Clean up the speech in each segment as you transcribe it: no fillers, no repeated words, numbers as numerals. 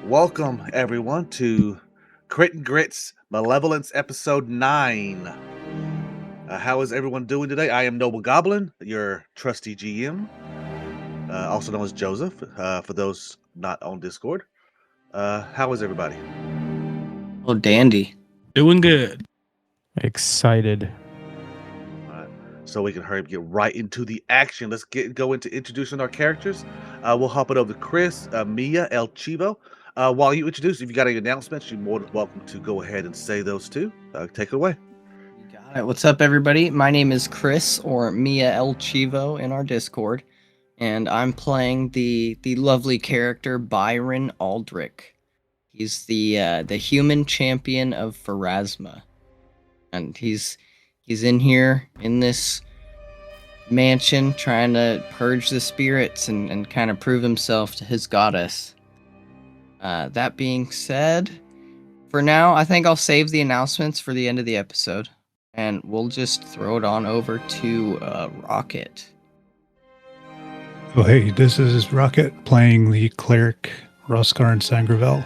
Welcome, everyone, to Crit and Grits Malevolence Episode 9. How is everyone doing today? I am Noble Goblin, your trusty GM, also known as Joseph, for those not on Discord. How is everybody? Oh, dandy. Doing good. Excited. So we can hurry up, get right into the action. Let's go into introducing our characters. We'll hop it over to Chris, Mia, El Chivo. While you introduce, if you got any announcements, you're more than welcome to go ahead and say those too. Take it away. You got it. What's up, everybody? My name is Chris, or Mia El Chivo in our Discord, and I'm playing the lovely character Byron Aldrich. He's the human champion of Pharasma, and he's in here in this mansion trying to purge the spirits and kind of prove himself to his goddess. That being said, for now, I think I'll save the announcements for the end of the episode, and we'll just throw it on over to Rocket. Oh, hey, this is Rocket playing the cleric Roskar and Sangravel.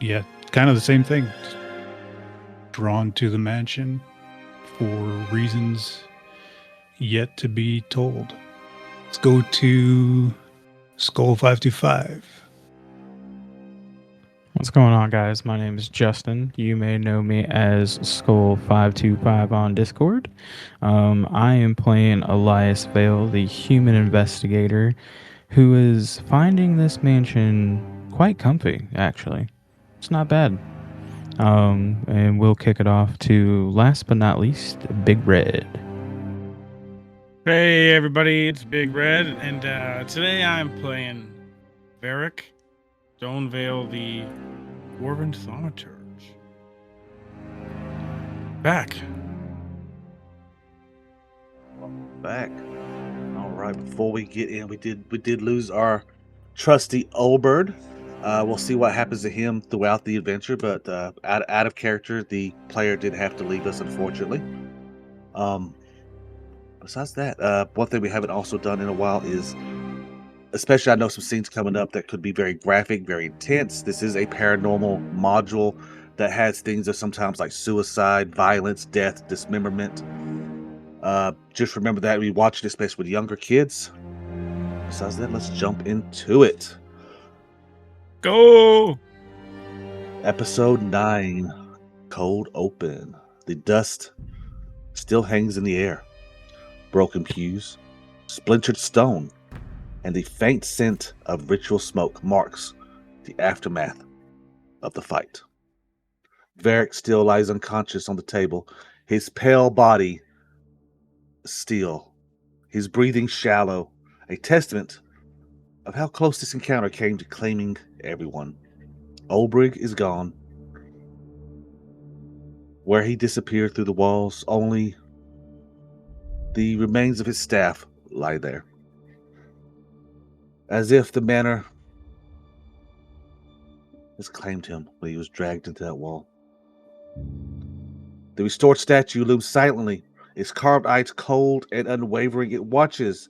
Yeah, kind of the same thing. Drawn to the mansion for reasons yet to be told. Let's go to Skull 525. What's going on, guys? My name is Justin. You may know me as Skull525 on Discord. I am playing Elias Vale, the human investigator, who is finding this mansion quite comfy, actually. It's not bad. And we'll kick it off to, last but not least, Big Red. Hey, everybody, it's Big Red, and today I'm playing Varric Stonevale, the Dwarven Thaumaturge. Back. Back. All right. Before we get in, we did lose our trusty Ulberd. We'll see what happens to him throughout the adventure, but out of character, the player did have to leave us, unfortunately. Besides that, one thing we haven't also done in a while is, especially I know some scenes coming up that could be very graphic, very intense. This is a paranormal module that has things that sometimes like suicide, violence, death, dismemberment. Just remember that when you watch this space with younger kids. Besides that, let's jump into it. Go! Episode 9, Cold Open. The dust still hangs in the air. Broken pews, splintered stone, and the faint scent of ritual smoke marks the aftermath of the fight. Varric still lies unconscious on the table, his pale body still, his breathing shallow, a testament of how close this encounter came to claiming everyone. Ulberd is gone. Where he disappeared through the walls, only the remains of his staff lie there. As if the manor has claimed him when he was dragged into that wall. The restored statue looms silently, its carved eyes cold and unwavering. It watches,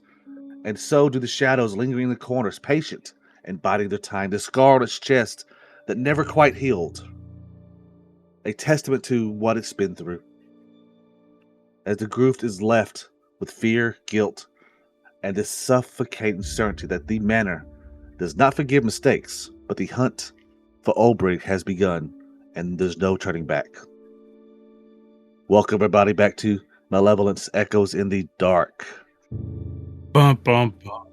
and so do the shadows lingering in the corners, patient and biding their time. The scar on its chest that never quite healed, a testament to what it's been through. As the groove is left with fear, guilt, and the suffocating certainty that the manor does not forgive mistakes, but the hunt for Ulberd has begun, and there's no turning back. Welcome everybody back to Malevolence Echoes in the Dark. Bum, bum, bum.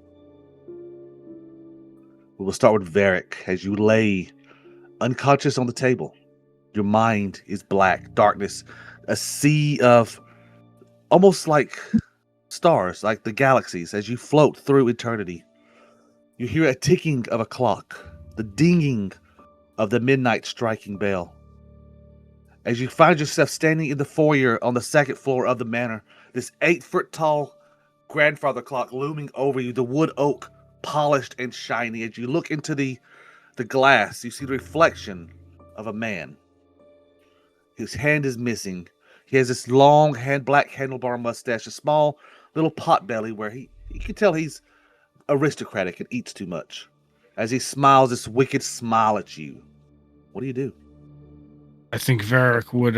We will start with Varric as you lay unconscious on the table. Your mind is black, darkness, a sea of almost like stars, like the galaxies, as you float through eternity. You hear a ticking of a clock, the dinging of the midnight striking bell. As you find yourself standing in the foyer on the second floor of the manor, this 8-foot tall grandfather clock looming over you, the wood oak polished and shiny. As you look into the glass, you see the reflection of a man. His hand is missing. He has this long black handlebar mustache, a small little pot belly where he can tell he's aristocratic and eats too much. as he smiles this wicked smile at you. What do? I think Varric would,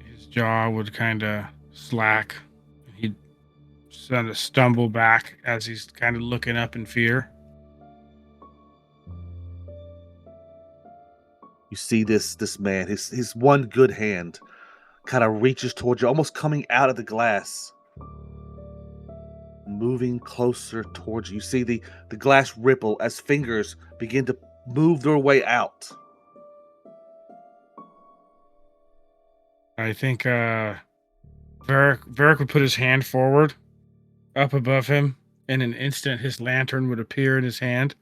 his jaw would kind of slack. He'd sort of stumble back as he's kind of looking up in fear. You see this man, his one good hand kind of reaches towards you, almost coming out of the glass, moving closer towards you. You see the glass ripple as fingers begin to move their way out. I think Varric would put his hand forward, up above him. In an instant, his lantern would appear in his hand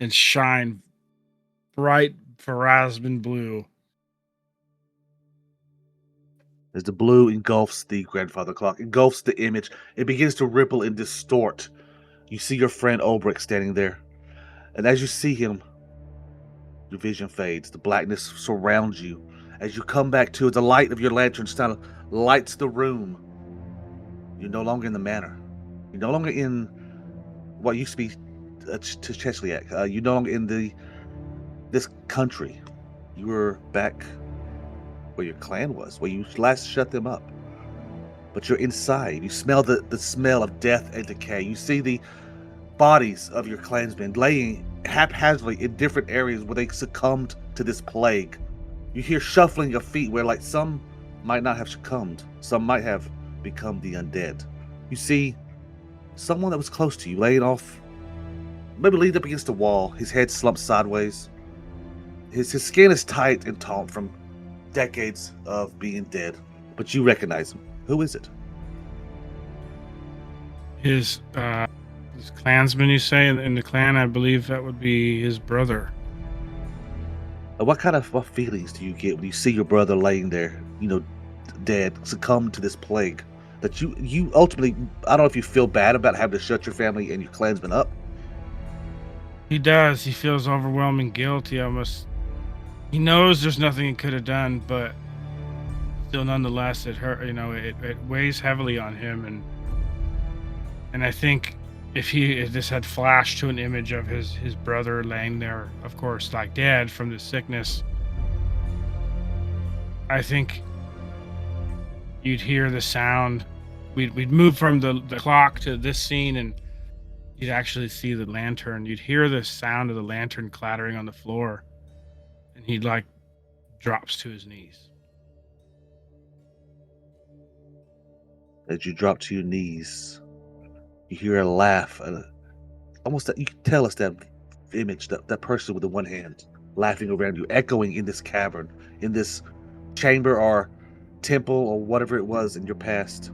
and shine bright Pharasman blue. As the blue engulfs the grandfather clock, engulfs the image, it begins to ripple and distort. You see your friend Ulberd standing there. And as you see him, your vision fades. The blackness surrounds you. As you come back to, the light of your lantern kind of lights the room. You're no longer in the manor. You're no longer in what used to be Chechliak. You're no longer in this country. You were back where your clan was, where you last shut them up. But you're inside. You smell the smell of death and decay. You see the bodies of your clansmen laying haphazardly in different areas where they succumbed to this plague. You hear shuffling of feet where, like, some might not have succumbed. Some might have become the undead. You see someone that was close to you laying off, maybe leaned up against a wall, his head slumped sideways. His skin is tight and taut from decades of being dead, but you recognize him. Who is it? His clansman, you say, in the clan, I believe that would be his brother. What feelings do you get when you see your brother laying there, dead, succumb to this plague? That you ultimately, I don't know if you feel bad about having to shut your family and your clansmen up. He does. He feels overwhelming guilt. He knows there's nothing he could have done, but still, nonetheless, it hurt. It weighs heavily on him, and I think if this had flashed to an image of his brother laying there, of course, like dead from the sickness, I think you'd hear the sound. We'd move from the clock to this scene, and you'd actually see the lantern. You'd hear the sound of the lantern clattering on the floor, and he drops to his knees. As you drop to your knees, you hear a laugh, almost that you can tell us that image, that person with the one hand laughing around you, echoing in this cavern, in this chamber or temple or whatever it was in your past.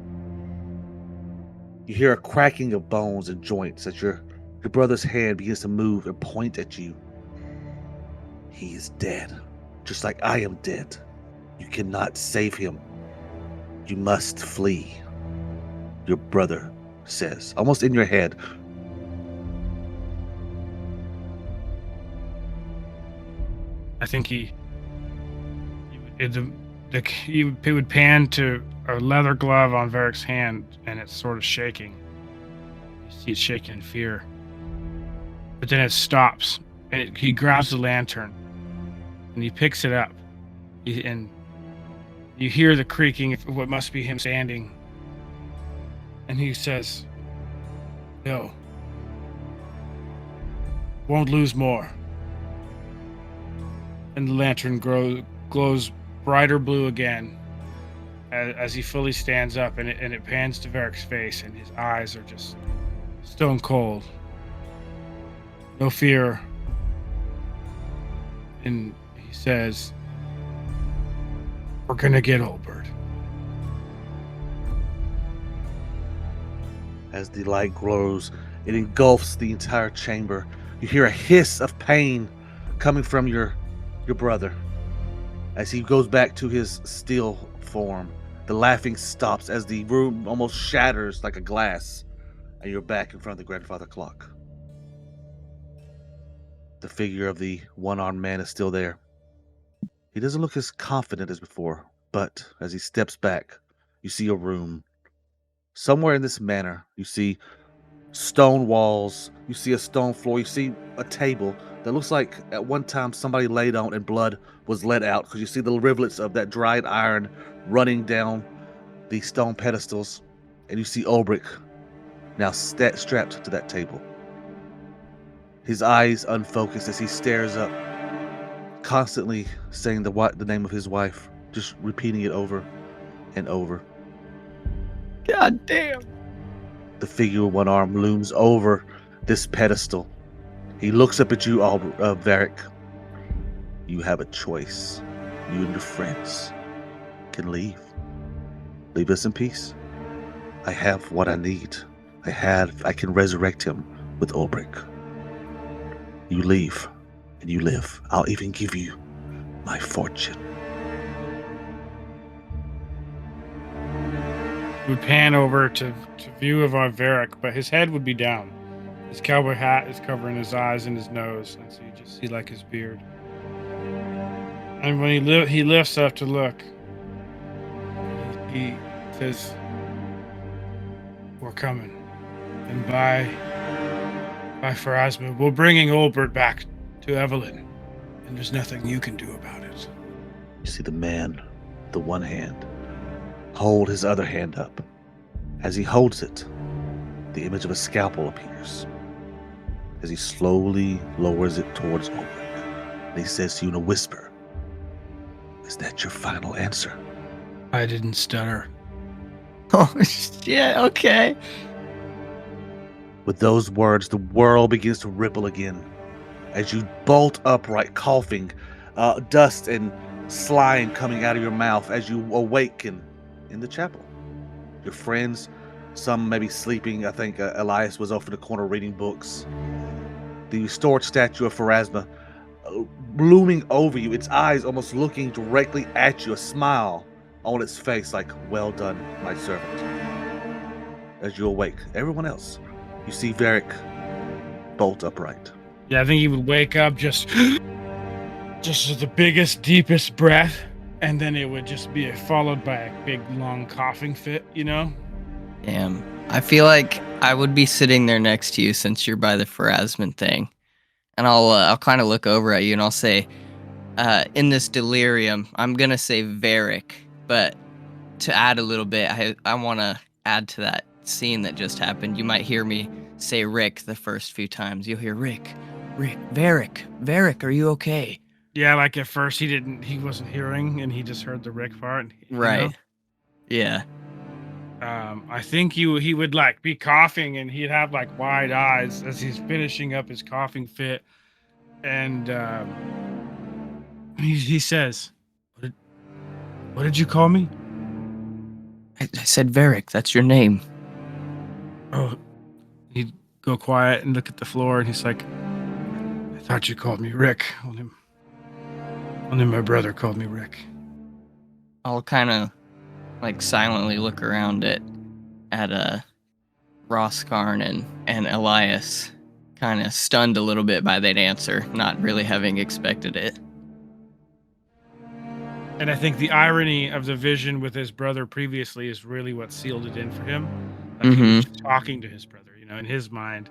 You hear a cracking of bones and joints as your brother's hand begins to move and point at you. He is dead, just like I am dead. You cannot save him. You must flee. Your brother says, almost in your head. I think he would pan to a leather glove on Varric's hand, and it's sort of shaking. You see it shaking in fear. But then it stops, and he grabs the lantern, and he picks it up. And you hear the creaking of what must be him standing. And he says, "No. Won't lose more." And the lantern glows brighter blue again as he fully stands up, and it pans to Varric's face, and his eyes are just stone cold. No fear. And he says, "We're gonna get Ulberd." As the light grows, it engulfs the entire chamber. You hear a hiss of pain coming from your brother. As he goes back to his still form, the laughing stops as the room almost shatters like a glass, and you're back in front of the grandfather clock. The figure of the one-armed man is still there. He doesn't look as confident as before, but as he steps back, you see a room. Somewhere in this manor, you see stone walls. You see a stone floor. You see a table that looks like at one time somebody laid on and blood was let out, because you see the rivulets of that dried iron running down these stone pedestals. And you see Ulberd now strapped to that table. His eyes unfocused as he stares up, constantly saying the name of his wife, just repeating it over and over. God damn. The figure with one arm looms over this pedestal. He looks up at you, Varric. You have a choice. You and your friends can leave. Leave us in peace. I have what I need. I can resurrect him with Ulberd. You leave, and you live. I'll even give you my fortune. We pan over to view of our Varric, but his head would be down. His cowboy hat is covering his eyes and his nose, and so you just see like his beard. And when he lifts up to look, he says, "We're coming, and by Pharasma, we're bringing Ulberd back to Evelyn, and there's nothing you can do about it." You see the man, the one hand, hold his other hand up. As he holds it, the image of a scalpel appears. As he slowly lowers it towards Ulberd, and he says to you in a whisper, "Is that your final answer?" I didn't stutter. Oh, shit. Okay. With those words, the world begins to ripple again. As you bolt upright, coughing, dust and slime coming out of your mouth as you awaken in the chapel. Your friends, some maybe sleeping. I think Elias was off in the corner reading books. The restored statue of Pharasma looming over you, its eyes almost looking directly at you, a smile on its face like, "Well done, my servant." As you awake, everyone else, you see Varric bolt upright. Yeah, I think he would wake up just with the biggest, deepest breath, and then it would just be followed by a big, long coughing fit, you know? Damn. I feel like I would be sitting there next to you since you're by the Pharasman thing. And I'll kind of look over at you and I'll say, in this delirium, I'm going to say Varric, but to add a little bit, I want to add to that scene that just happened. You might hear me say Rick the first few times. You'll hear Rick, Varric, are you okay? Yeah, like at first he wasn't hearing, and he just heard the Rick part. Right. Know? Yeah. I think he would like be coughing, and he'd have like wide eyes as he's finishing up his coughing fit, and he says, "What did you call me?" I said Varric, that's your name. Oh, he'd go quiet and look at the floor, and he's like, "I thought you called me Rick. Only my brother called me Rick." I'll kind of like silently look around at Roskarn and Elias, kind of stunned a little bit by that answer, not really having expected it. And I think the irony of the vision with his brother previously is really what sealed it in for him. Like he was just talking to his brother, you know, in his mind.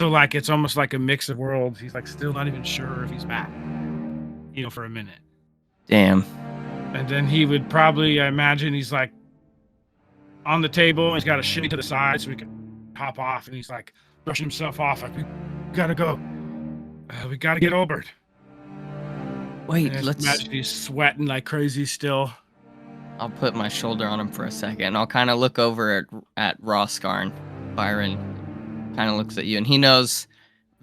So like it's almost like a mix of worlds. He's like still not even sure if he's back, you know, for a minute. Damn. And then he would probably, I imagine, he's like on the table and he's got a shimmy to the side so he can hop off. And he's like brushing himself off, like, "We gotta go. We gotta get Ulberd." Wait, let's imagine he's sweating like crazy still. I'll put my shoulder on him for a second. I'll kind of look over at Roskarn. Byron kind of looks at you, and he knows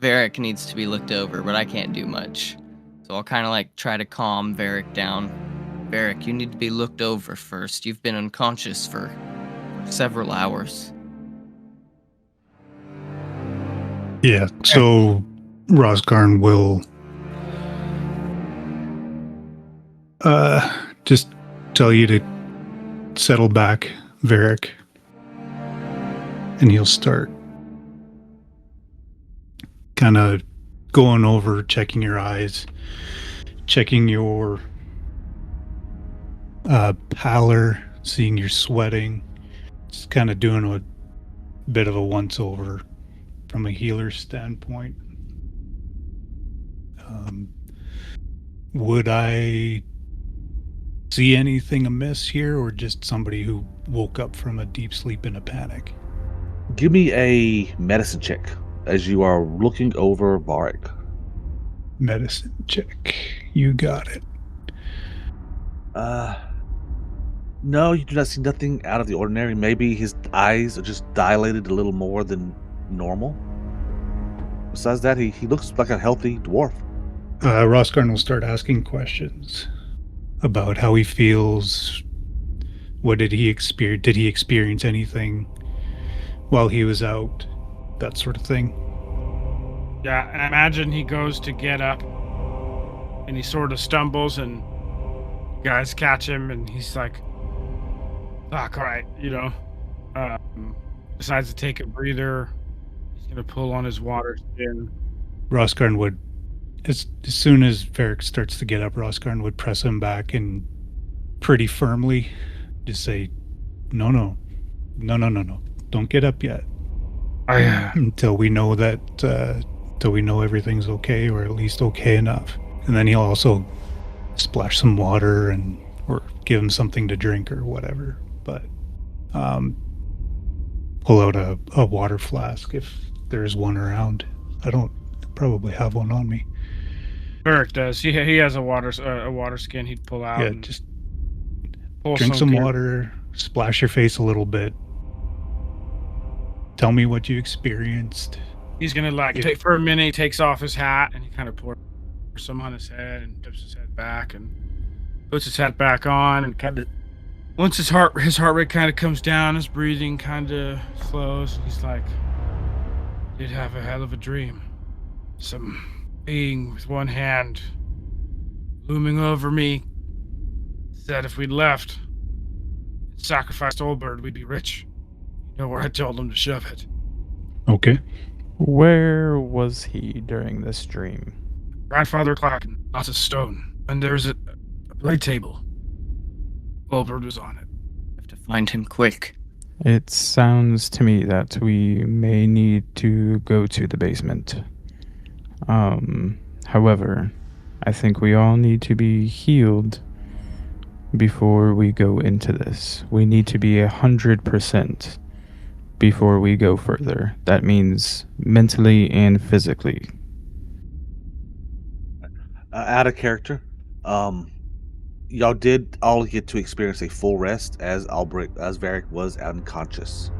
Varric needs to be looked over, but I can't do much. So I'll kind of like try to calm Varric down. Varric, you need to be looked over first. You've been unconscious for several hours. Yeah, so Roskarn will just tell you to settle back, Varric, and he'll start kind of going over, checking your eyes, checking your pallor, seeing you're sweating, just kind of doing bit of a once-over from a healer's standpoint. Would I see anything amiss here, or just somebody who woke up from a deep sleep in a panic? Give me a medicine check as you are looking over Varric. Medicine check. You got it. No, you do not see nothing out of the ordinary. Maybe his eyes are just dilated a little more than normal. Besides that, he looks like a healthy dwarf. Roskarn will start asking questions about how he feels. What did he experience? Did he experience anything while he was out? That sort of thing. Yeah, and I imagine he goes to get up and he sort of stumbles and you guys catch him and he's like, fuck, all right, decides to take a breather. He's going to pull on his water skin. Roskarn would, as soon as Varric starts to get up, Roskarn would press him back and pretty firmly just say, no, don't get up yet. Until we know that, till we know everything's okay, or at least okay enough. And then he'll also splash some water or give him something to drink or whatever. But pull out a water flask if there's one around. I don't probably have one on me. Varric does. He has a water skin he'd pull out. Yeah, and just pull drink some gear. water, splash your face a little bit. Tell me what you experienced. He's gonna take for a minute. He takes off his hat and he kind of pours some on his head and dips his head back and puts his hat back on and kind of. Once his heart rate kind of comes down, his breathing kind of slows. He's like, "Did have a hell of a dream. Some being with one hand looming over me said if we'd left and sacrificed Ulberd, we'd be rich. You know where I told him to shove it." Okay. Where was he during this dream? Grandfather clock and lots of stone. And there's a blade table. Ulberd was on it. Have to find him quick. It sounds to me that we may need to go to the basement. However, I think we all need to be healed before we go into this. We need to be 100% before we go further. That means mentally and physically. Out of character, y'all did all get to experience a full rest as Varric was unconscious.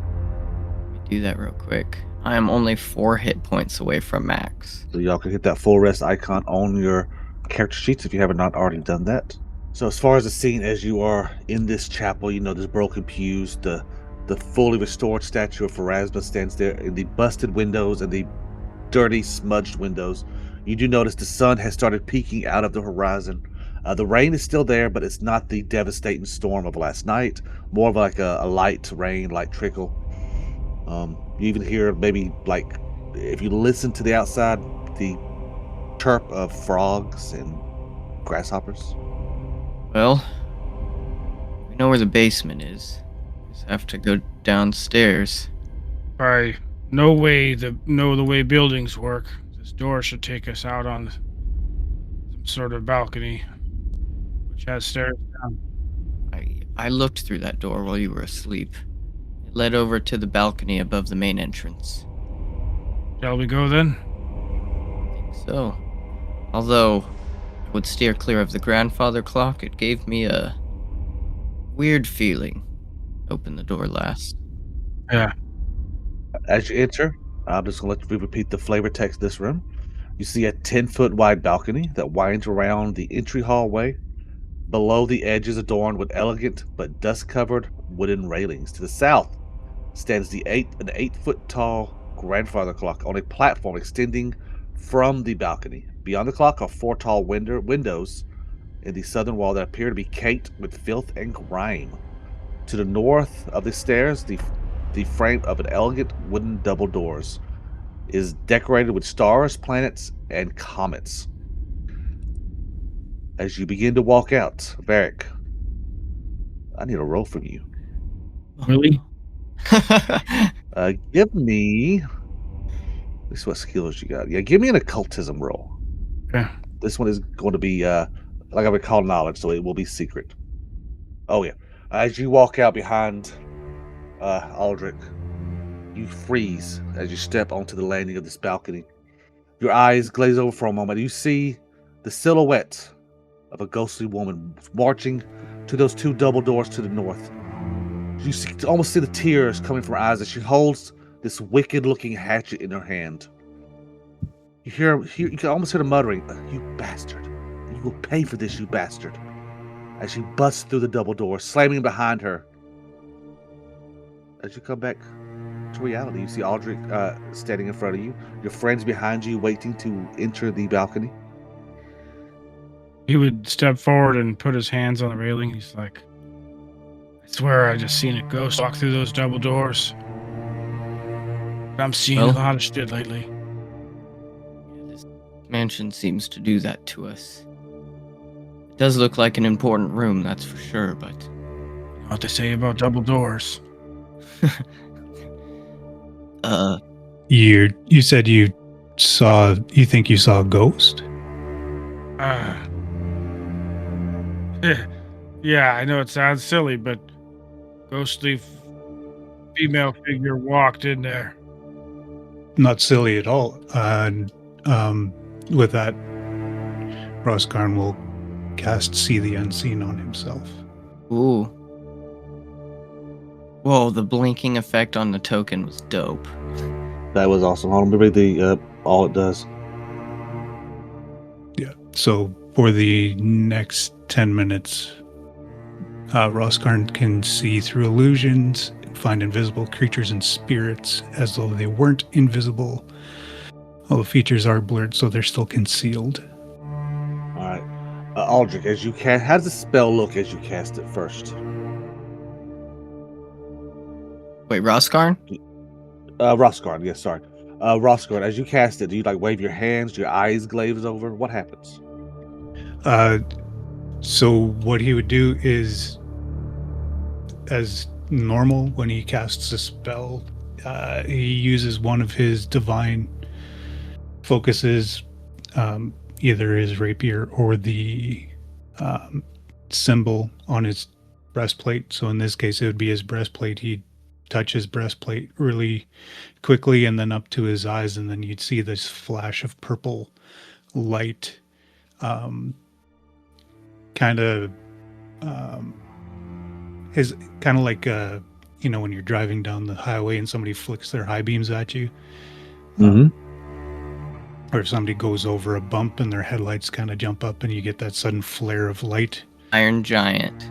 Let me do that real quick. I am only 4 hit points away from max. So y'all can hit that full rest icon on your character sheets if you have not already done that. So as far as the scene, as you are in this chapel, there's broken pews, the fully restored statue of Pharasma stands there in the busted windows and the dirty, smudged windows. You do notice the sun has started peeking out of the horizon. The rain is still there, but it's not the devastating storm of last night. More of like a light rain, light trickle. You even hear maybe if you listen to the outside, the chirp of frogs and grasshoppers. Well, we know where the basement is. Just have to go downstairs. I know the way buildings work. This door should take us out on some sort of balcony, which has stairs down. I looked through that door while you were asleep. It led over to the balcony above the main entrance. Shall we go then? I think so. Although I would steer clear of the grandfather clock, it gave me a weird feeling. Open the door last. Yeah. As you enter, I'm just going to let you repeat the flavor text of this room. You see a 10-foot wide balcony that winds around the entry hallway. Below the edge is adorned with elegant but dust-covered wooden railings. To the south stands an 8-foot tall grandfather clock on a platform extending from the balcony. Beyond the clock are 4 tall windows in the southern wall that appear to be caked with filth and grime. To the north of the stairs, the frame of an elegant wooden double doors is decorated with stars, planets, and comets. As you begin to walk out, Varric, I need a roll from you. Really? Give me. This is what skills you got. Yeah, give me an occultism roll. Okay. This one is going to be like I would call knowledge, so it will be secret. Oh yeah. As you walk out behind Aldrich, you freeze as you step onto the landing of this balcony. Your eyes glaze over for a moment. You see the silhouette of a ghostly woman marching to those two double doors to the north. You almost see the tears coming from her eyes as she holds this wicked-looking hatchet in her hand. You can almost hear the muttering, "You bastard! You will pay for this, you bastard!" As she busts through the double door, slamming behind her. As you come back to reality, you see Aldrich standing in front of you. Your friends behind you, waiting to enter the balcony. He would step forward and put his hands on the railing. He's like, "I swear I just seen a ghost walk through those double doors. I'm seeing a lot of shit lately." This mansion seems to do that to us. It does look like an important room, that's for sure, but... You know what they say about double doors? You said you think you saw a ghost? Yeah, I know it sounds silly, but ghostly female figure walked in there. Not silly at all. With that, Roskarn will cast See the Unseen on himself. Ooh. Whoa, the blinking effect on the token was dope. That was awesome. Hold on, let me read the all it does. Yeah. So for the next 10 minutes, Roskarn can see through illusions, find invisible creatures and spirits as though they weren't invisible. All the features are blurred, so they're still concealed. All right, Aldrich, as you cast, how does the spell look as you cast it first? Wait, Roskarn? Roskarn, yes, sorry. Roskarn, as you cast it, do you like wave your hands, your eyes glaze over? What happens? So what he would do is, as normal, when he casts a spell, he uses one of his divine focuses, either his rapier or the symbol on his breastplate. So in this case, it would be his breastplate. He'd touch his breastplate really quickly and then up to his eyes, and then you'd see this flash of purple light, kind of like when you're driving down the highway and somebody flicks their high beams at you, or if somebody goes over a bump and their headlights kind of jump up and you get that sudden flare of light. Iron Giant.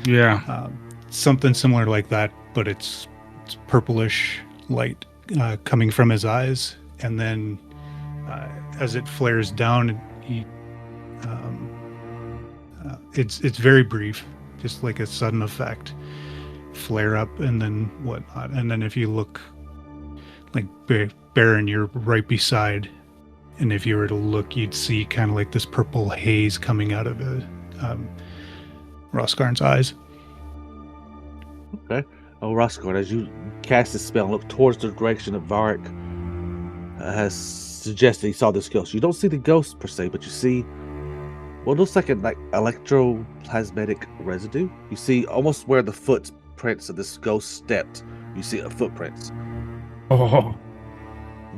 Yeah. Something similar like that, but it's purplish light coming from his eyes, and then as it flares down, it's very brief, just like a sudden effect, flare up and then whatnot. And then if you look, like Baron, you're right beside, and if you were to look, you'd see kind of like this purple haze coming out of Roskarn's eyes. Okay. Oh, Roskarn, as you cast this spell and look towards the direction of Varric has suggested he saw this ghost. You don't see the ghost per se, but you see what looks like electroplasmatic residue. You see almost where the footprints of this ghost stepped. You see footprints. Oh.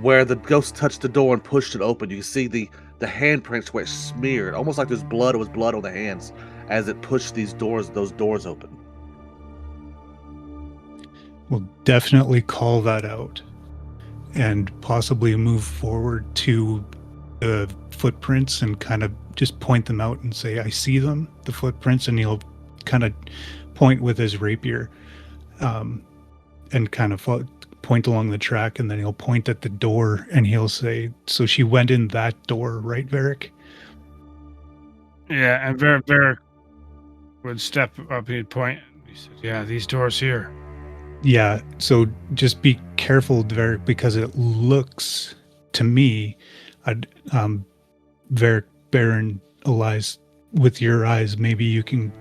Where the ghost touched the door and pushed it open, you can see the handprints where it smeared, almost like there's blood. It was blood on the hands as it pushed those doors open. We'll definitely call that out and possibly move forward to the footprints and kind of just point them out and say, "I see them, the footprints," and he'll kind of point with his rapier and kind of point along the track, and then he'll point at the door and he'll say, "So she went in that door, right, Varric?" Yeah, and Varric would step up, he'd point, he said, "Yeah, these doors here." Yeah, so just be careful, Varric, because it looks to me, Varric, Baron, Elias, with your eyes, maybe you can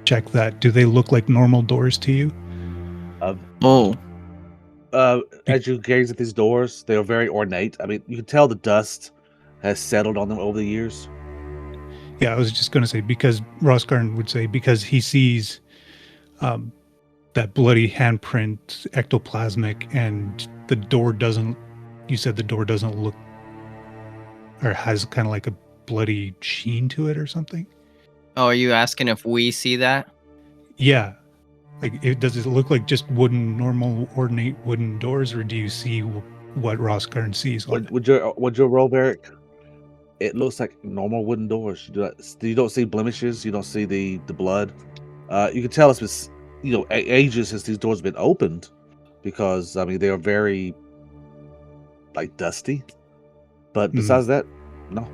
check that. Do they look like normal doors to you? As you gaze at these doors, they are very ornate. I mean, you can tell the dust has settled on them over the years. Yeah, I was just going to say, because Roskarn would say, because he sees that bloody handprint, ectoplasmic, and the door doesn't, you said the door doesn't look, or has kind of like a bloody sheen to it or something? Oh, are you asking if we see that? Yeah. Like, does it look like just normal, ornate wooden doors, or do you see what Roskarn sees on it? Would your roll, Varric? It looks like normal wooden doors. You don't see blemishes. You don't see the blood. You can tell it's been, ages since these doors have been opened, because I mean they are very like dusty. But besides that, no.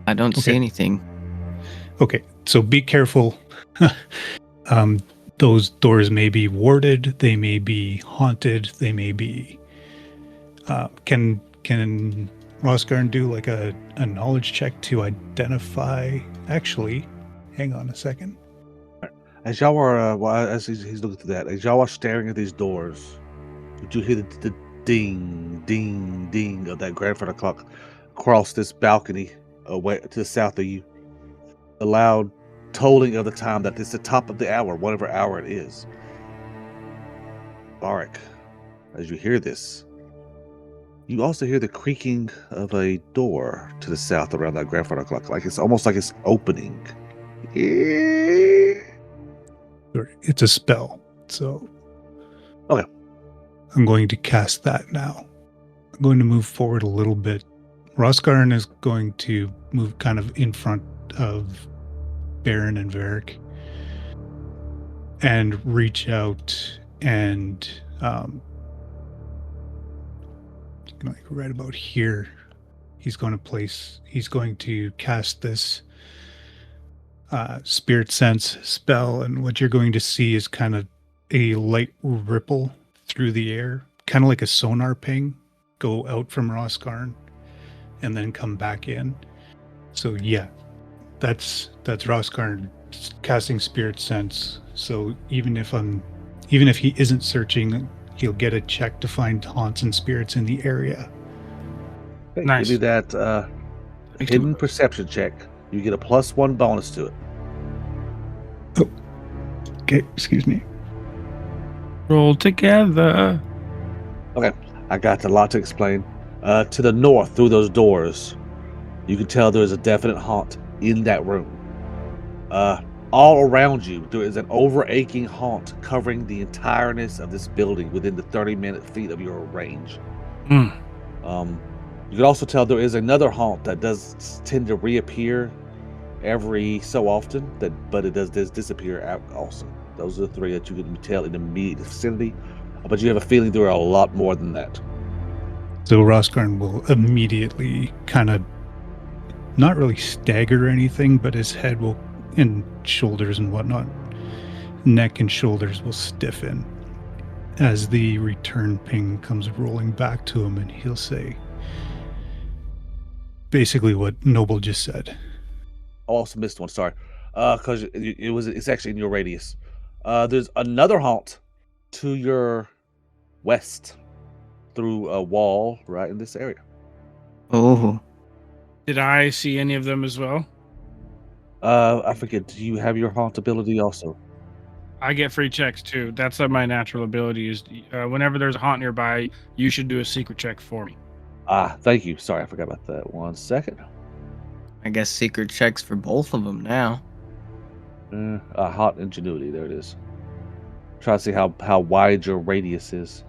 I don't see anything. Okay, so be careful. Those doors may be warded. They may be haunted. They may be. Can Roskarn do like a knowledge check to identify? Actually, hang on a second. As y'all are, as he's looking through that, as y'all are staring at these doors, you hear the ding, ding, ding of that grandfather clock across this balcony away to the south of you. A loud tolling of the time that it's the top of the hour, whatever hour it is. Varric, as you hear this, you also hear the creaking of a door to the south around that grandfather clock, like it's almost like it's opening. It's a spell, so okay. I'm going to cast that now. I'm going to move forward a little bit. Roskarn is going to move kind of in front of Baron and Varric and reach out and like right about here, he's going to cast this spirit sense spell, and what you're going to see is kind of a light ripple through the air, kind of like a sonar ping, go out from Roskarn and then come back in. So yeah, that's Roskarn casting spirit sense. So even if he isn't searching, he'll get a check to find haunts and spirits in the area. Okay, Nice. Give me that hidden perception check. You get a +1 bonus to it. Oh, okay. Excuse me. Roll together. Okay, I got a lot to explain. To the north, through those doors, you can tell there is a definite haunt in that room. All around you, there is an overaching haunt covering the entireness of this building within the 30 feet of your range. You can also tell there is another haunt that does tend to reappear every so often, but it does disappear out also. Those are the three that you can tell in the immediate vicinity, but you have a feeling there are a lot more than that. So Roskarn will immediately kind of not really stagger or anything, but his head will, and shoulders and whatnot, neck and shoulders will stiffen as the return ping comes rolling back to him, and he'll say basically what Noble just said. I also missed one, sorry, because it's actually in your radius. There's another haunt to your west through a wall right in this area. Oh. Did I see any of them as well? I forget, do you have your haunt ability also? I get free checks too. That's my natural ability is whenever there's a haunt nearby, you should do a secret check for me. Thank you. Sorry, I forgot about that. 1 second. I guess secret checks for both of them now. Haunt ingenuity, there it is. Try to see how wide your radius is.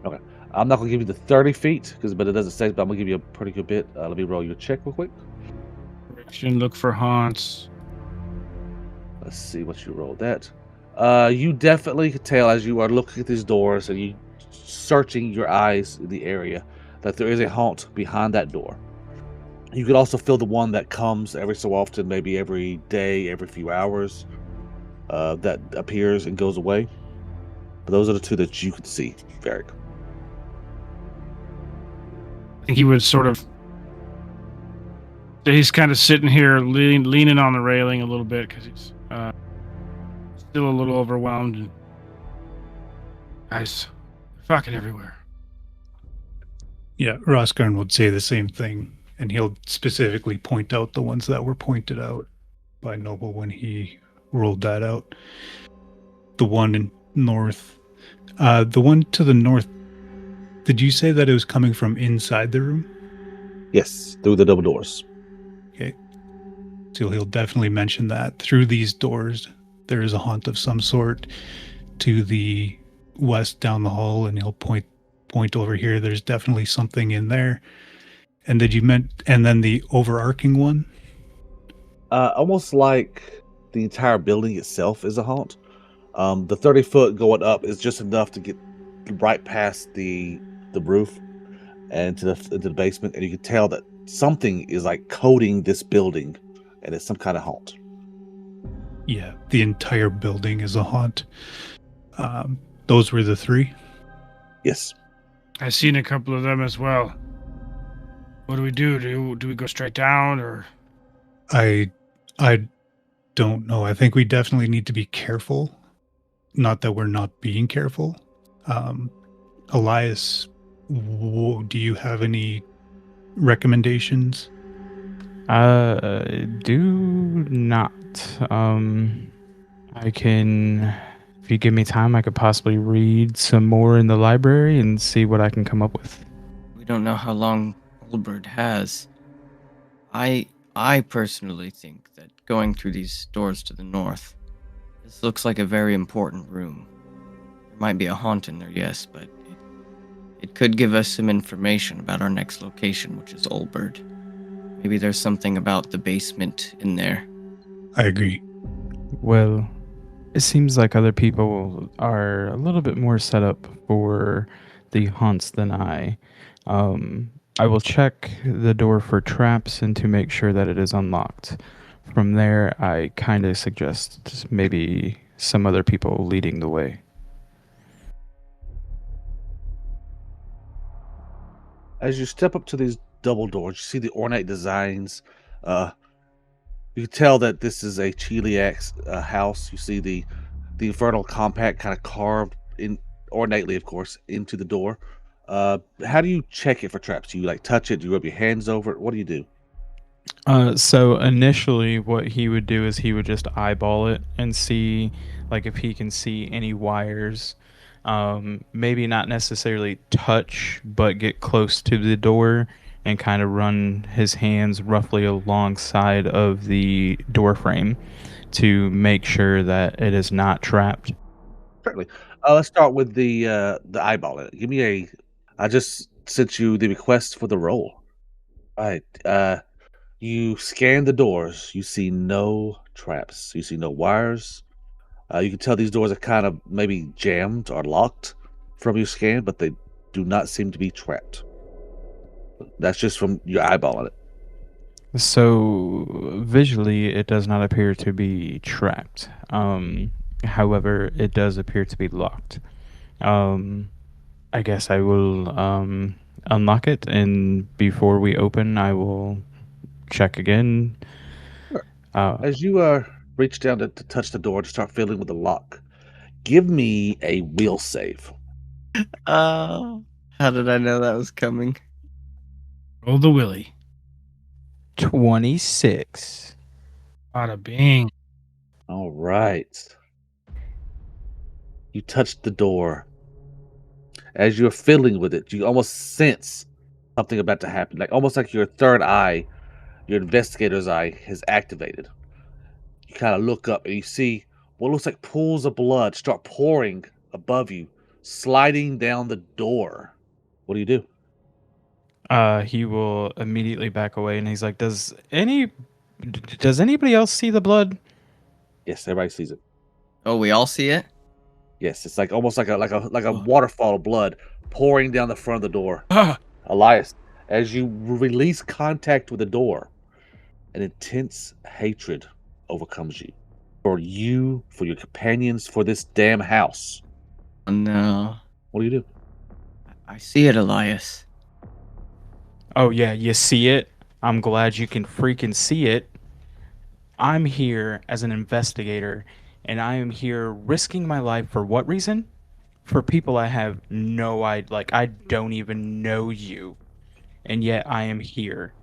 Okay. I'm not going to give you the 30 feet, but it doesn't say, but I'm going to give you a pretty good bit. Let me roll your check real quick. Look for haunts. Let's see what you rolled that. You definitely could tell as you are looking at these doors and you searching your eyes in the area that there is a haunt behind that door. You could also feel the one that comes every so often, maybe every day, every few hours, that appears and goes away. But those are the two that you could see, Varric. I think he would sort of. He's kind of sitting here leaning on the railing a little bit because he's still a little overwhelmed. And Guys, they're fucking everywhere. Yeah, Roskarn would say the same thing, and he'll specifically point out the ones that were pointed out by Noble when he rolled that out. The one in north, the one to the north. Did you say that it was coming from inside the room? Yes, through the double doors. Okay. So he'll definitely mention that. Through these doors, there is a haunt of some sort to the west down the hall, and he'll point over here. There's definitely something in there. And and then the overarching one? Almost like the entire building itself is a haunt. The 30-foot going up is just enough to get right past the roof and into the basement, and you can tell that something is like coating this building, and it's some kind of haunt. Yeah, the entire building is a haunt. Those were the three? Yes. I've seen a couple of them as well. What do we do? Do we go straight down, or? I don't know. I think we definitely need to be careful. Not that we're not being careful. Elias, do you have any recommendations? Do not. I can, if you give me time, I could possibly read some more in the library and see what I can come up with. We don't know how long Ulberd has. I personally think that going through these doors to the north, this looks like a very important room. There might be a haunt in there, yes, but it could give us some information about our next location, which is Ulberd. Maybe there's something about the basement in there. I agree. Well, it seems like other people are a little bit more set up for the haunts than I. I will check the door for traps and to make sure that it is unlocked. From there, I kind of suggest maybe some other people leading the way. As you step up to these double doors, you see the ornate designs. You can tell that this is a Cheliax house. You see the infernal compact kind of carved in ornately, of course, into the door. How do you check it for traps? Do you like touch it? Do you rub your hands over it? What do you do? So initially what he would do is he would just eyeball it and see like if he can see any wires. Maybe not necessarily touch, but get close to the door and kind of run his hands roughly alongside of the door frame to make sure that it is not trapped. Certainly. Let's start with the eyeball. Give me a. I just sent you the request for the roll. All right. You scan the doors. You see no traps. You see no wires. You can tell these doors are kind of maybe jammed or locked from your scan, but they do not seem to be trapped. That's just from your eyeballing it. So visually, it does not appear to be trapped. However, it does appear to be locked. I guess I will unlock it, and before we open, I will check again. Sure. As you reach down to touch the door to start fiddling with the lock, give me a will save. How did I know that was coming? Roll the willy. 26. Bada bing. All right. You touch the door. As you're fiddling with it, you almost sense something about to happen. Like almost like your third eye, your investigator's eye, has activated. You kind of look up and you see what looks like pools of blood start pouring above you, sliding down the door. What do you do? He will immediately back away, and he's like, does anybody else see the blood? Yes, everybody sees it. Oh, we all see it? Yes, it's like almost like a waterfall of blood pouring down the front of the door. Ah, Elias, as you release contact with the door, an intense hatred overcomes you. For you, for your companions, for this damn house. Oh, no. What do you do? I see it, Elias. Oh, yeah, you see it? I'm glad you can freaking see it. I'm here as an investigator, and I am here risking my life for what reason? For people I have no idea, like, I don't even know you, and yet I am here.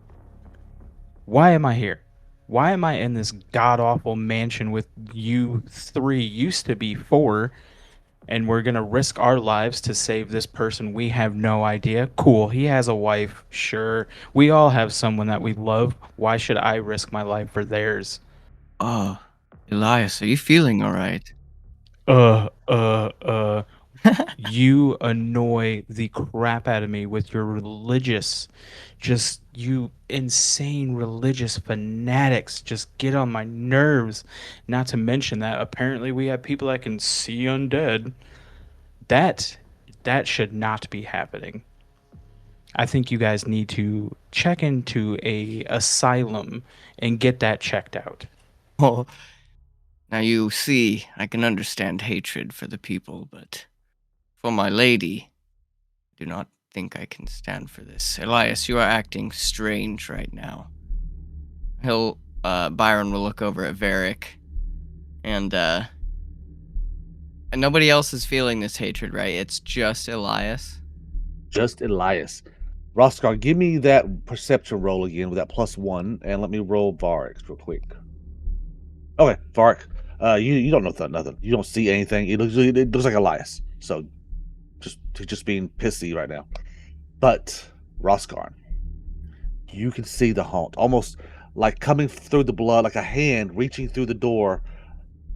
Why am I here? Why am I in this god-awful mansion with you three, used to be four, and we're gonna risk our lives to save this person we have no idea? Cool, he has a wife, sure. We all have someone that we love. Why should I risk my life for theirs? Oh, Elias, are you feeling all right? You annoy the crap out of me with your religious, just you insane religious fanatics just get on my nerves. Not to mention that apparently we have people that can see undead. That should not be happening. I think you guys need to check into a asylum and get that checked out. Oh, now you see, I can understand hatred for the people, but for my lady, I do not think I can stand for this. Elias, you are acting strange right now. Byron will look over at Varric, and nobody else is feeling this hatred, right? It's just Elias. Just Elias. Roskar, give me that perception roll again with that +1, and let me roll Varric real quick. Okay, Varric, you don't know nothing. You don't see anything. It looks like Elias. So just being pissy right now. But Roskar, you can see the haunt, almost like coming through the blood, like a hand reaching through the door,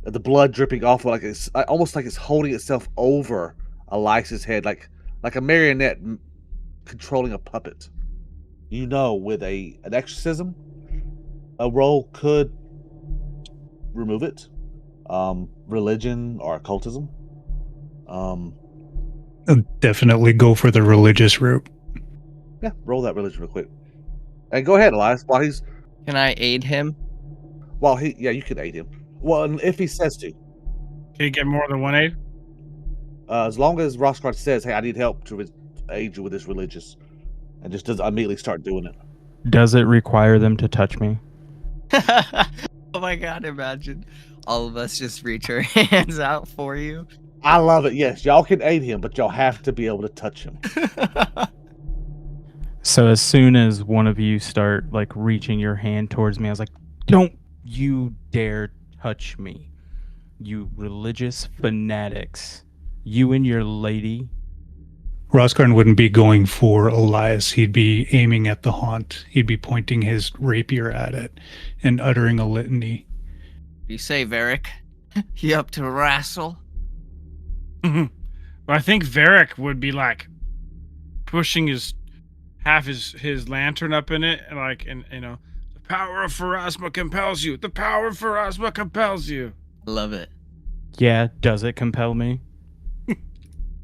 the blood dripping off, like it's almost like it's holding itself over Elias's head, like a marionette controlling a puppet. You know, with an exorcism, a roll could remove it. Religion or occultism. I'll definitely go for the religious route. Yeah, roll that religion real quick. And go ahead, Elias. Can I aid him? You can aid him. Well, if he says to. Can you get more than one aid? As long as Roskar says, "Hey, I need help to aid you with this religious," and just does immediately start doing it. Does it require them to touch me? Oh my god, imagine all of us just reach our hands out for you. I love it. Yes, y'all can aid him, but y'all have to be able to touch him. So as soon as one of you start like reaching your hand towards me, I was like, "Don't you dare touch me, you religious fanatics. You and your lady." Roskarn wouldn't be going for Elias. He'd be aiming at the haunt. He'd be pointing his rapier at it and uttering a litany. You say, Varric? You up to wrestle? But I think Varric would be like pushing his lantern up in it, and the power of Pharasma compels you. The power of Pharasma compels you. Love it. Yeah, does it compel me?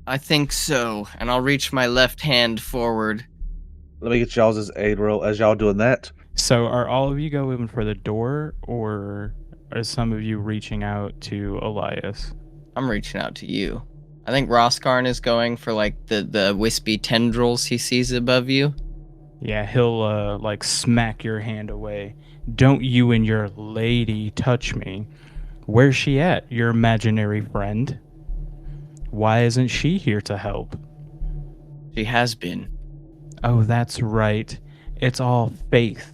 I think so, and I'll reach my left hand forward. Let me get y'all's aid roll as y'all doing that. So are all of you going for the door, or are some of you reaching out to Elias? I'm reaching out to you. I think Roskarn is going for like the wispy tendrils he sees above you. Yeah, he'll like smack your hand away. Don't you and your lady touch me. Where's she at, your imaginary friend? Why isn't she here to help? She has been. Oh, that's right. It's all faith.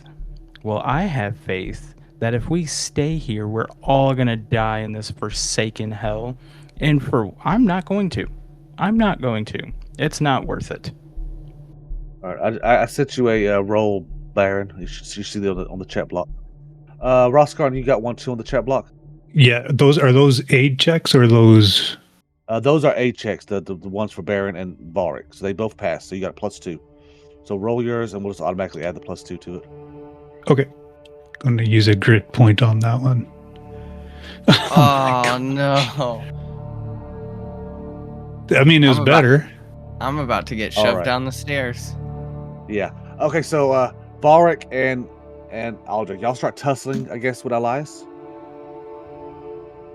Well, I have faith that if we stay here, we're all gonna die in this forsaken hell. And I'm not going to. It's not worth it. All right, I sent you a roll, Baron. You see on the chat block. Roskar, you got 1, 2 on the chat block. Yeah, are those aid checks or those? Those are aid checks, the ones for Baron and Varric. So they both pass. So you got a +2. So roll yours, and we'll just automatically add the +2 to it. Okay, going to use a grit point on that one. Oh no! I mean, it was better. I'm about to get shoved down the stairs. Yeah. Okay. So Varric and Aldrich, y'all start tussling, I guess, with Elias.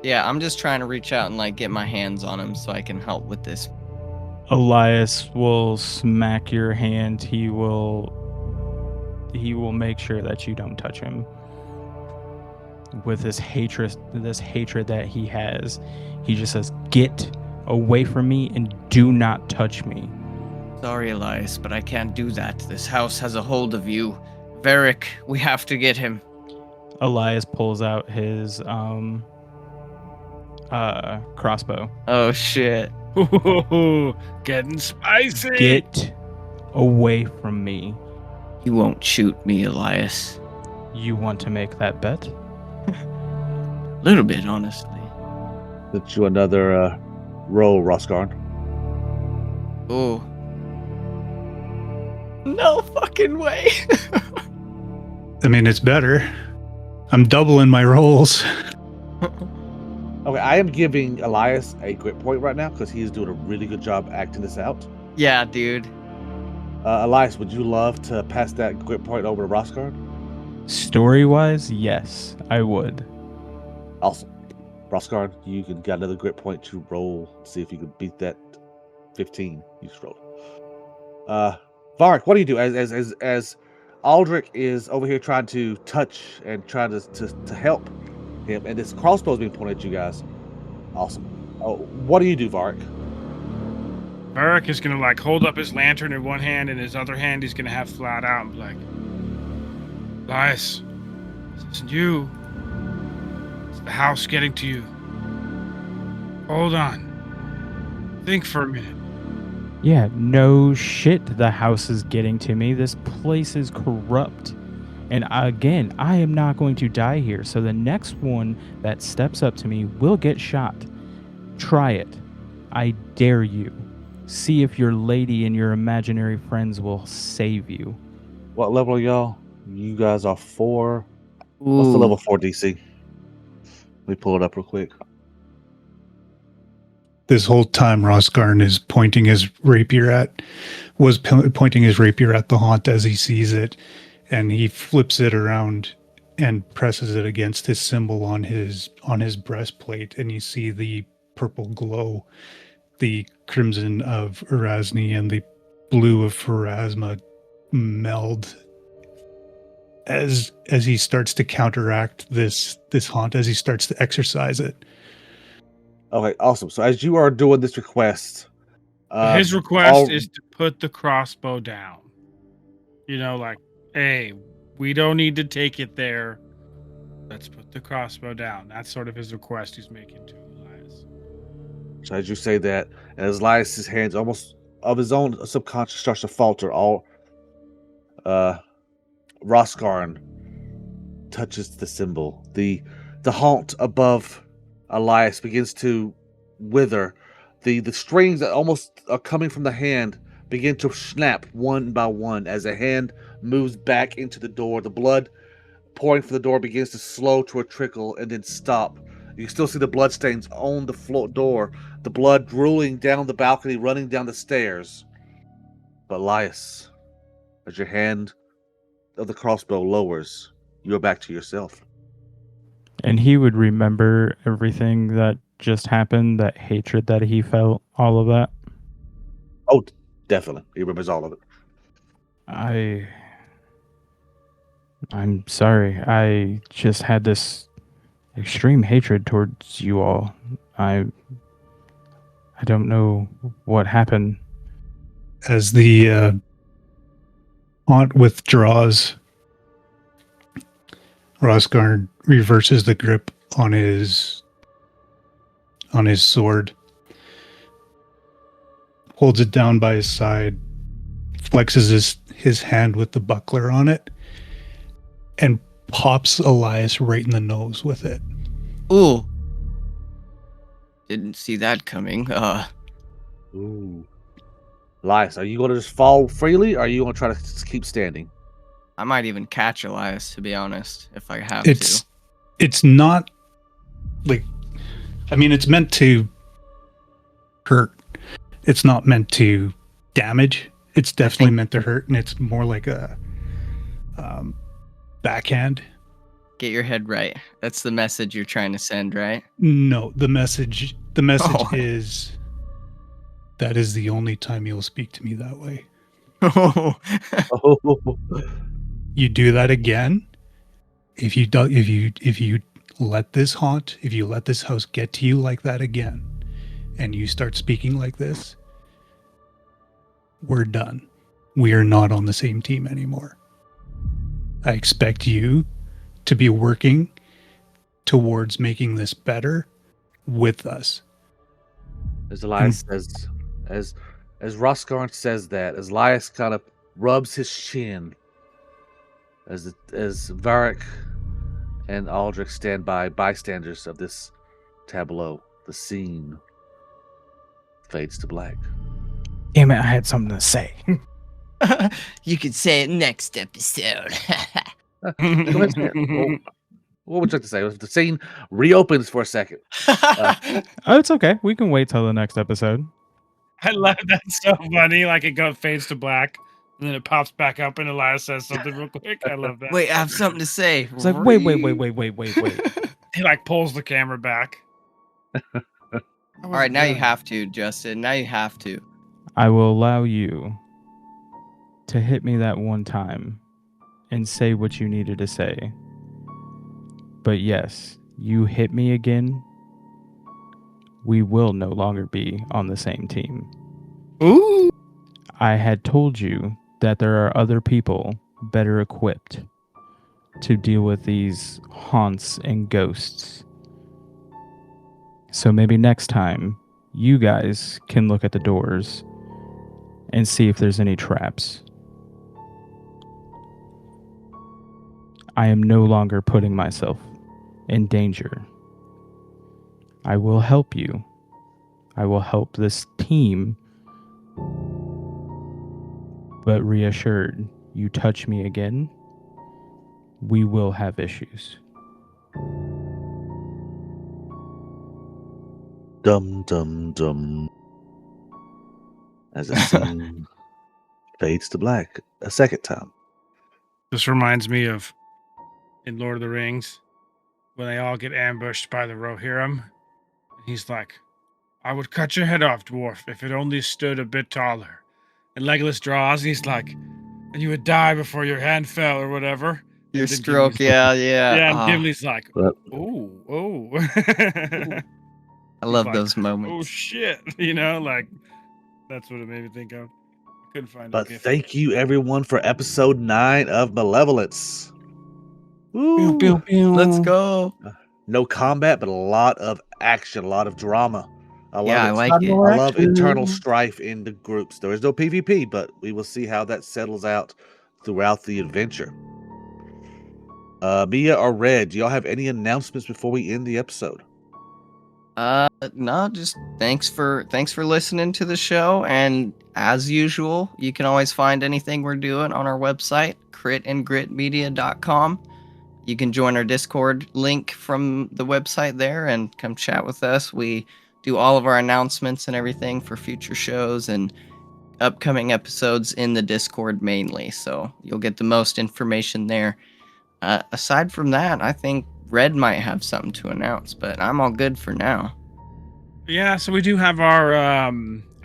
Yeah, I'm just trying to reach out and like get my hands on him so I can help with this. Elias will smack your hand. He will make sure that you don't touch him. With this hatred that he has, he just says, "Get away from me and do not touch me. Sorry, Elias, but I can't do that. This house has a hold of you. Varric, we have to get him. Elias pulls out his crossbow. Oh, shit. Ooh, getting spicy. Get away from me. You won't shoot me, Elias. You want to make that bet? A little bit, honestly. Get you another roll, Rosgarn. Oh. No fucking way. I mean, it's better. I'm doubling my rolls. Okay, I am giving Elias a grit point right now because he is doing a really good job acting this out. Yeah, dude. Elias, would you love to pass that grit point over to Rosgarn? Story-wise, yes, I would. Awesome. Rosgarn, you can get another grit point to roll, see if you can beat that 15 you just rolled. Varric, what do you do as Aldrich is over here trying to touch and trying to help him, and this crossbow is being pointed at you guys? Awesome. Oh, what do you do, Varric? Varric is gonna like hold up his lantern in one hand, and his other hand he's gonna have flat out and be like, Elias, this isn't you. It's the house getting to you. Hold on. Think for a minute. Yeah, no shit, the house is getting to me. This place is corrupt. And again, I am not going to die here. So the next one that steps up to me will get shot. Try it. I dare you. See if your lady and your imaginary friends will save you. What level are y'all? You guys are 4. What's the level 4 DC? Let me pull it up real quick. This whole time, Rosgarn is pointing his rapier at the haunt as he sees it, and he flips it around and presses it against his symbol on his breastplate, and you see the purple glow, the crimson of Erasni and the blue of Pharasma meld as he starts to counteract this haunt, as he starts to exercise it. Okay, awesome. So as you are doing this request, His request is to put the crossbow down. You know, like, hey, we don't need to take it there. Let's put the crossbow down. That's sort of his request he's making to Elias. So as you say that, and as Elias's hands almost of his own subconscious starts to falter, all Rosgarn touches the symbol. The haunt above Elias begins to wither. The strings that almost are coming from the hand begin to snap one by one as the hand moves back into the door. The blood pouring from the door begins to slow to a trickle and then stop. You can still see the blood stains on the floor door, the blood drooling down the balcony, running down the stairs. But Elias, as your hand of the crossbow lowers, you are back to yourself. And he would remember everything that just happened, that hatred that he felt, all of that. Oh, definitely. He remembers all of it. I'm sorry. I just had this extreme hatred towards you all. I don't know what happened. As the haunt withdraws, Rosgarn reverses the grip on his sword, holds it down by his side, flexes his hand with the buckler on it, and pops Elias right in the nose with it. Ooh. Didn't see that coming. Ooh. Elias, are you going to just fall freely, or are you going to try to just keep standing? I might even catch Elias, to be honest, if I have It's to. It's not like, I mean, it's meant to hurt. It's not meant to damage. It's definitely meant to hurt, and it's more like a backhand. Get your head right. That's the message you're trying to send, right? No, the message is that is the only time you'll speak to me that way. Oh. You do that again, if you let this haunt, if you let this house get to you like that again, and you start speaking like this, we're done. We are not on the same team anymore. I expect you to be working towards making this better with us. As Elias says, as Roscarn says that, as Elias kind of rubs his chin, as Varric and Aldrich stand by, bystanders of this tableau, the scene fades to black. Damn it, I had something to say. You could say it next episode. Go ahead and say it. Well, what would you like to say? If the scene reopens for a second. Oh, it's okay. We can wait till the next episode. I love that so funny. Like it fades to black, and then it pops back up, and Elias says something real quick. I love that. Wait, I have something to say. It's like, wait. He like pulls the camera back. All right, now you have to, Justin. Now you have to. I will allow you to hit me that one time and say what you needed to say. But yes, you hit me again, we will no longer be on the same team. Ooh. I had told you that there are other people better equipped to deal with these haunts and ghosts. So maybe next time, you guys can look at the doors and see if there's any traps. I am no longer putting myself in danger. I will help you. I will help this team. But reassured, you touch me again, we will have issues. Dum dum dum. As the scene fades to black a second time. This reminds me of in Lord of the Rings when they all get ambushed by the Rohirrim. He's like, I would cut your head off, dwarf, if it only stood a bit taller. And Legolas draws, and he's like, and you would die before your hand fell or whatever. Your And then stroke, Gimli's yeah. Yeah, and Ah, Gimli's like, But oh. I love like, those oh moments. shit, like that's what it made me think of. Couldn't find But a gift. thank you everyone for episode 9 of Malevolence. Woo. Let's go. No combat, but a lot of action, a lot of drama. I love Yeah, it. I like it. I love internal strife in the groups. There is no PvP, but we will see how that settles out throughout the adventure. Mia or Red, do y'all have any announcements before we end the episode? No, just thanks for listening to the show, and as usual, you can always find anything we're doing on our website, critandgritmedia.com. You can join our Discord link from the website there and come chat with us. We do all of our announcements and everything for future shows and upcoming episodes in the Discord mainly, so you'll get the most information there. Aside from that, I think Red might have something to announce, but I'm all good for now. Yeah, so we do have our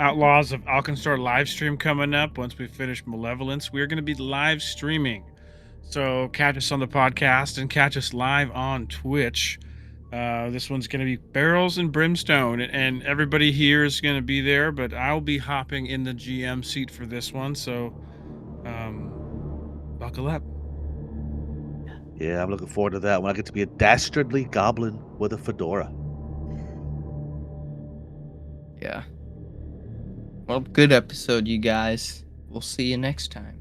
Outlaws of Alkenstar live stream coming up once we finish Malevolence. We're going to be live streaming. So catch us on the podcast and catch us live on Twitch. This one's going to be Barrels and Brimstone, and everybody here is going to be there, but I'll be hopping in the GM seat for this one, so buckle up. Yeah, I'm looking forward to that when I get to be a dastardly goblin with a fedora. Yeah. Well, good episode, you guys. We'll see you next time.